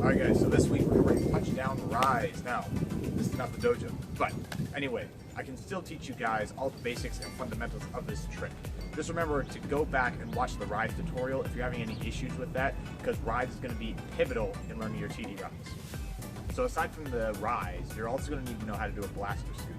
Alright guys, so this week we're going to touchdown Raiz. Now, this is not the dojo, but anyway, I can still teach you guys all the basics and fundamentals of this trick. Just remember to go back and watch the Raiz tutorial if you're having any issues with that, because Raiz is going to be pivotal in learning your TD runs. So aside from the Raiz, you're also going to need to know how to do a blaster scoot.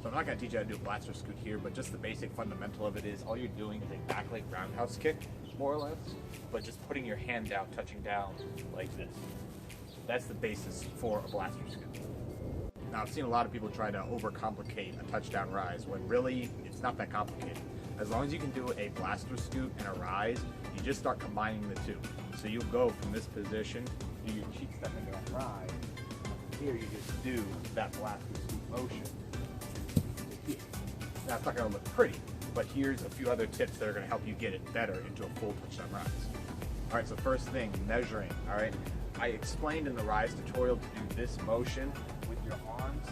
So I'm not going to teach you how to do a blaster scoot here, but just the basic fundamental of it is all you're doing is a back leg roundhouse kick, more or less, but just putting your hand out, touching down like this. That's the basis for a blaster scoot. Now I've seen a lot of people try to overcomplicate a touchdown Raiz when really it's not that complicated. As long as you can do a blaster scoot and a Raiz, you just start combining the two. So you go from this position, do your cheek step into that Raiz. Here you just do that blaster scoot motion. Now it's not going to look pretty, but here's a few other tips that are going to help you get it better into a full touchdown Raiz. Alright, so first thing, measuring. Alright, I explained in the Raiz tutorial to do this motion with your arms.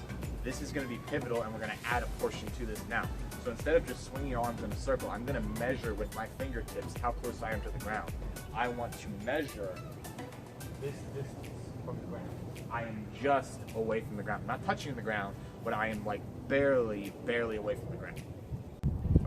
This is going to be pivotal, and we're going to add a portion to this now. So instead of just swinging your arms in a circle, I'm going to measure with my fingertips how close I am to the ground. I want to measure this distance from the ground. I am just away from the ground. I'm not touching the ground, but I am like barely away from the ground.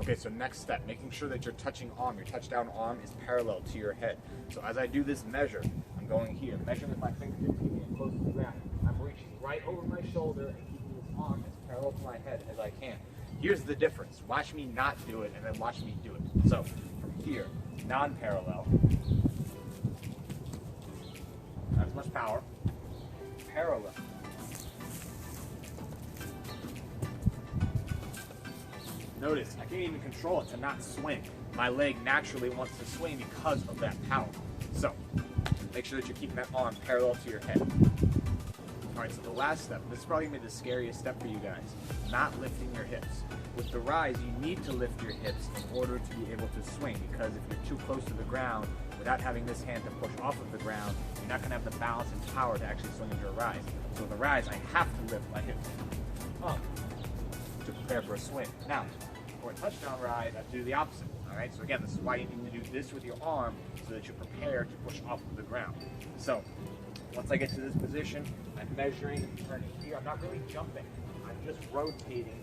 Okay, so next step, making sure that your touching arm, your touchdown arm is parallel to your head. So as I do this measure, I'm going here, measuring with my fingertips, keeping it close to the ground. I'm reaching right over my shoulder and keeping this arm as parallel to my head as I can. Here's the difference. Watch me not do it and then watch me do it. So from here, non-parallel, not as much power, parallel. Notice, I can't even control it to not swing. My leg naturally wants to swing because of that power. So, make sure that you're keeping that arm parallel to your head. Alright, so the last step, this is probably going to be the scariest step for you guys, not lifting your hips. With the Raiz, you need to lift your hips in order to be able to swing, because if you're too close to the ground, without having this hand to push off of the ground, you're not going to have the balance and power to actually swing into a Raiz. So with the Raiz, I have to lift my hips up to prepare for a swing. Now, for a touchdown Raiz, I have to do the opposite. Alright, so again, this is why you need to do this with your arm so that you're prepared to push off of the ground. So, once I get to this position, I'm measuring and turning here. I'm not really jumping. I'm just rotating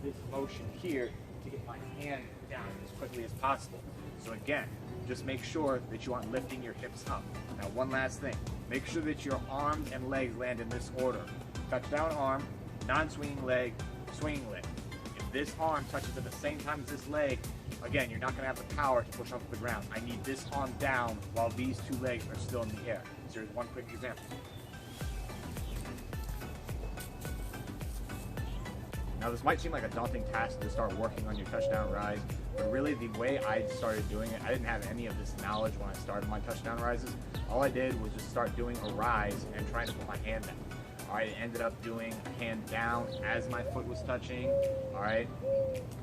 this motion here to get my hand down as quickly as possible. So again, just make sure that you aren't lifting your hips up. Now, one last thing. Make sure that your arms and legs land in this order. Touchdown arm, non-swinging leg, swinging leg. If this arm touches at the same time as this leg, again, you're not going to have the power to push off the ground. I need this arm down while these two legs are still in the air. So here's one quick example. Now this might seem like a daunting task to start working on your touchdown Raiz, but really the way I started doing it, I didn't have any of this knowledge when I started my touchdown Raizes. All I did was just start doing a Raiz and trying to put my hand down. Alright, I ended up doing hand down as my foot was touching, alright,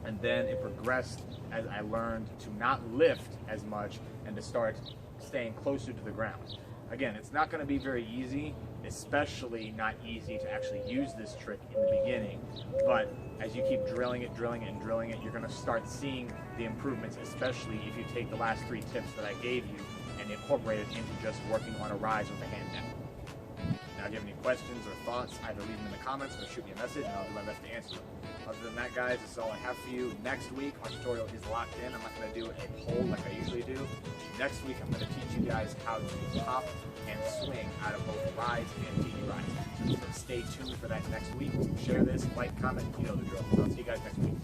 and then it progressed as I learned to not lift as much and to start staying closer to the ground. Again, it's not going to be very easy, especially not easy to actually use this trick in the beginning, but as you keep drilling it, you're going to start seeing the improvements, especially if you take the last 3 tips that I gave you and incorporate it into just working on a Raiz with a hand down. Now, if you have any questions or thoughts, either leave them in the comments or shoot me a message and I'll do my best to answer them. Other than that, guys, this is all I have for you. Next week, our tutorial is locked in. I'm not going to do a poll like I usually do. Next week, I'm going to teach you guys how to hop and swing out of both Raiz and TD Raiz. So stay tuned for that next week. Share this, like, comment, you know the drill. So I'll see you guys next week.